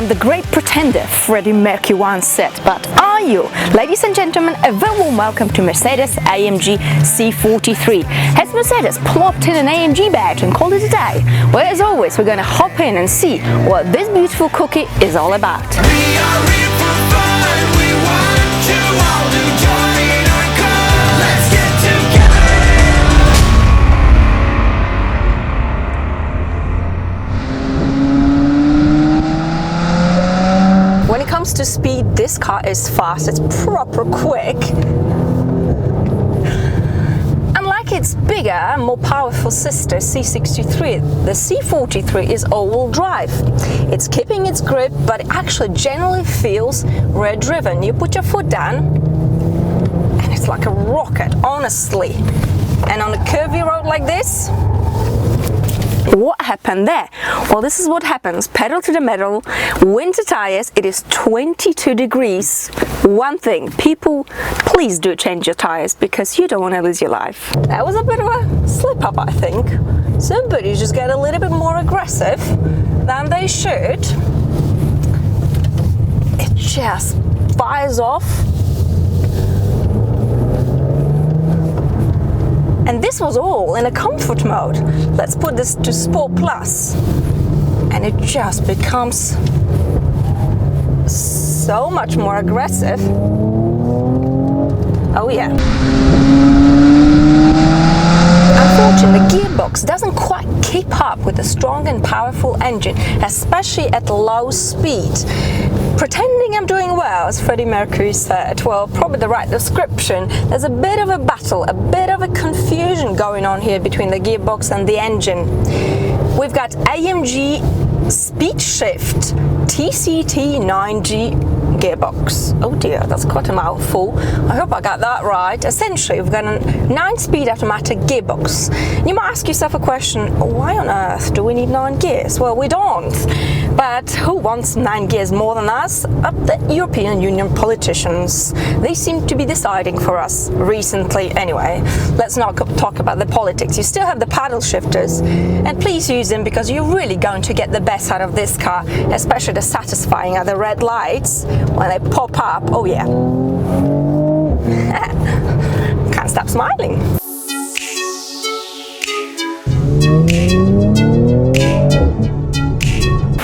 I'm the great pretender, Freddie Mercury once said, but are you? Ladies and gentlemen, a very warm welcome to Mercedes-AMG C43. Has Mercedes plopped in an AMG badge and called it a day? Well, as always, we're going to hop in and see what this beautiful cookie is all about. We are here for fun. We want you all to join our club. Let's get together. When it comes to speed, this car is fast. It's proper quick. Unlike its bigger, more powerful sister C63, the C43 is all-wheel drive. It's keeping its grip, but it actually generally feels rear-driven. You put your foot down, and it's like a rocket, honestly. And on a curvy road like this, what happened there? Well, this is what happens. Pedal to the metal, winter tires, it is 22 degrees. One thing, people, please do change your tires because you don't want to lose your life. That was a bit of a slip up, I think. Somebody just get a little bit more aggressive than they should. It just fires off. And this was all in a comfort mode. Let's put this to Sport Plus. And it just becomes so much more aggressive. Oh yeah. Unfortunately, the gearbox doesn't quite keep up with a strong and powerful engine, especially at low speed. Pretending I'm doing well, as Freddie Mercury said, well, probably the right description. There's a bit of a battle, a bit of a confusion going on here between the gearbox and the engine. We've got AMG Speed Shift TCT 9G gearbox. Oh dear, that's quite a mouthful. I hope I got that right. Essentially, we've got a 9-speed automatic gearbox. You might ask yourself a question, why on earth do we need 9 gears? Well, we don't. But who wants 9 gears more than us? The European Union politicians. They seem to be deciding for us recently. Anyway, let's not talk about the politics. You still have the paddle shifters, and please use them because you're really going to get the best out of this car, especially the satisfying are the red lights. When they pop up, oh yeah. Can't stop smiling.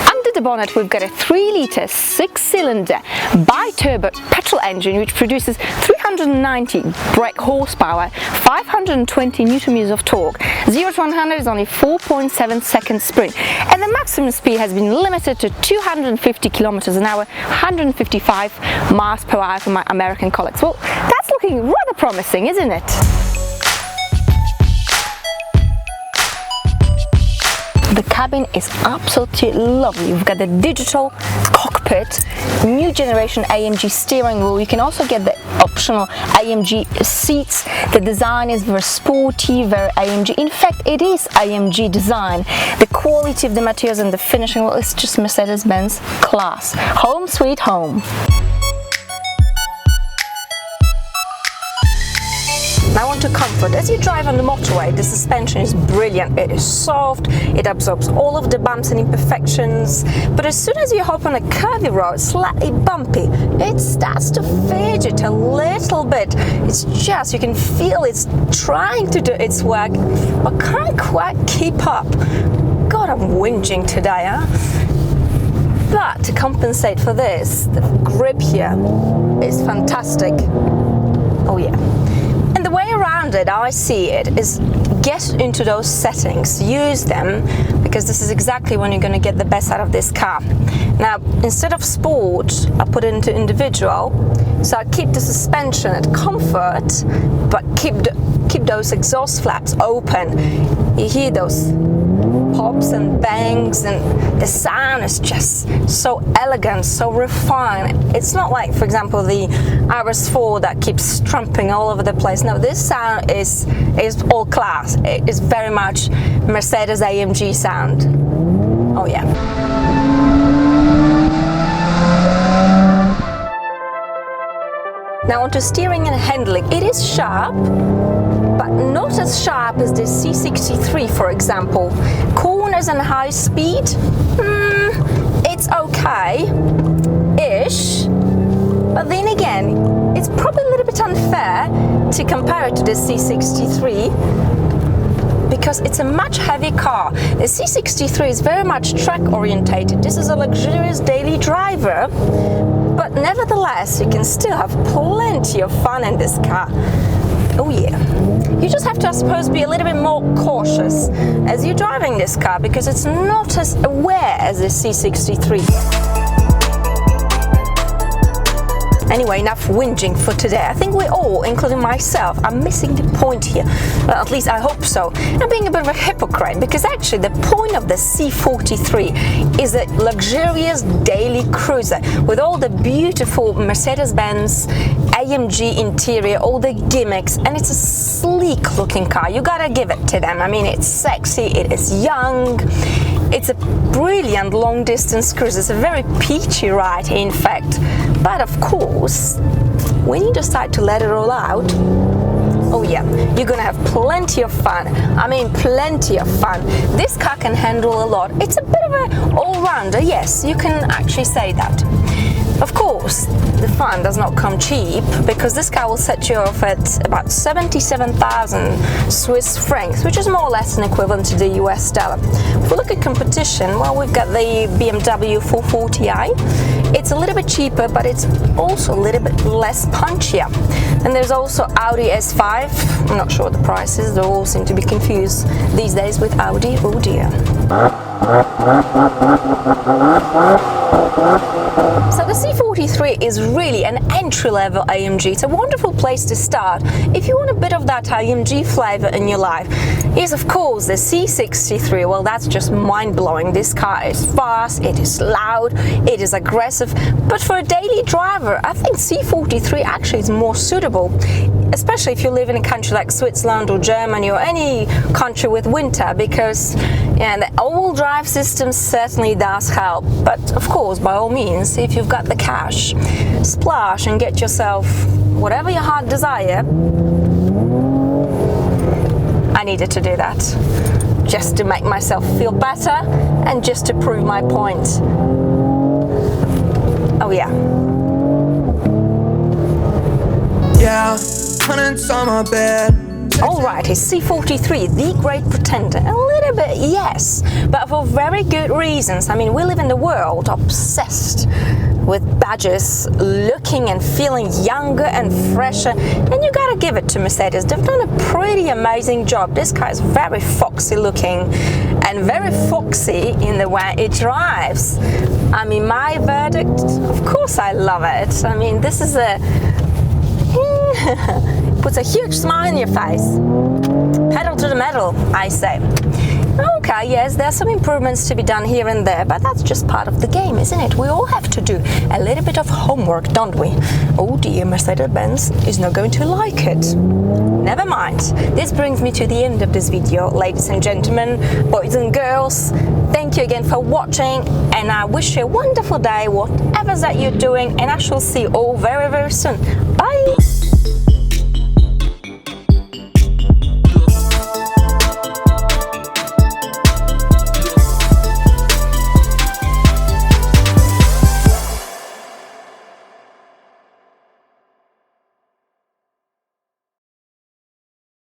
Under the bonnet, we've got a 3-litre 6-cylinder bi-turbo petrol engine which produces 390 brake horsepower, 520 Nm of torque. 0 to 100 is only 4.7 second sprint, and the maximum speed has been limited to 250 km an hour, 155 miles per hour for my American colleagues. Well, that's looking rather promising, isn't it? The cabin is absolutely lovely. We've got the digital cockpit, new generation AMG steering wheel. You can also get the optional AMG seats. The design is very sporty, very AMG. In fact, it is AMG design. The quality of the materials and the finishing, well, it's just Mercedes-Benz class. Home sweet home. Now on to comfort. As you drive on the motorway, the suspension is brilliant. It is soft, it absorbs all of the bumps and imperfections, but as soon as you hop on a curvy road, slightly bumpy, it starts to fidget a little bit. It's just, you can feel it's trying to do its work, but can't quite keep up. God, I'm whinging today, huh? But to compensate for this, the grip here is fantastic. Oh yeah. And the way around it, I see it, is get into those settings, use them, because this is exactly when you're going to get the best out of this car. Now, instead of sport, I put it into individual, so I keep the suspension at comfort, but keep those exhaust flaps open. You hear those pops and bangs, and the sound is just so elegant, so refined. It's not like, for example, the RS4 that keeps trumping all over the place. No, this sound is all class. It is very much Mercedes-AMG sound. Oh yeah. Now onto steering and handling. It is sharp, but not as sharp as the C63, for example. Corners and high speed, it's okay-ish, but then again, it's probably a little bit unfair to compare it to the C63 because it's a much heavier car. The C63 is very much track orientated. This is a luxurious daily driver, but nevertheless, you can still have plenty of fun in this car. Oh yeah. You just have to, I suppose, be a little bit more cautious as you're driving this car because it's not as aware as the C63. Anyway, enough whinging for today. I think we all, including myself, are missing the point here. Well, at least I hope so. I'm being a bit of a hypocrite because actually the point of the C43 is a luxurious daily cruiser with all the beautiful Mercedes-Benz AMG interior, all the gimmicks, and it's a sleek looking car. You gotta give it to them. I mean, it's sexy, it is young, it's a brilliant long distance cruiser. It's a very peachy ride, in fact. But of course, when you decide to let it all out, oh yeah, you're gonna have plenty of fun. I mean, plenty of fun. This car can handle a lot. It's a bit of an all-rounder, yes, you can actually say that. Of course, the fun does not come cheap because this car will set you off at about 77,000 Swiss francs, which is more or less an equivalent to the US dollar. If we look at competition, well, we've got the BMW 440i. It's a little bit cheaper, but it's also a little bit less punchier. And there's also Audi S5. I'm not sure what the price is. They all seem to be confused these days with Audi. Oh dear. So the C43 is really an entry-level AMG. It's a wonderful place to start if you want a bit of that AMG flavor in your life. Yes, of course, the C63, well, that's just mind-blowing. This car is fast, it is loud, it is aggressive, but for a daily driver, I think C43 actually is more suitable, especially if you live in a country like Switzerland or Germany or any country with winter, because the all-wheel drive system certainly does help. But of course, by all means, if you've got the cash, splash and get yourself whatever your heart desire. I needed to do that just to make myself feel better and just to prove my point. Oh yeah. Yeah, hundreds on my bed. Alright, is C43 the great pretender? A little bit, yes, but for very good reasons. I mean, we live in the world obsessed with badges looking and feeling younger and fresher, and you gotta give it to Mercedes. They've done a pretty amazing job. This car is very foxy looking and very foxy in the way it drives. I mean, my verdict, of course I love it. I mean, this is a puts a huge smile on your face. Pedal to the metal, I say. Okay, yes, there's some improvements to be done here and there, but that's just part of the game, isn't it? We all have to do a little bit of homework, don't we? Oh dear, Mercedes-Benz is not going to like it. Never mind. This brings me to the end of this video, ladies and gentlemen, boys and girls. Thank you again for watching, and I wish you a wonderful day, whatever that you're doing, and I shall see you all very, very soon. Bye!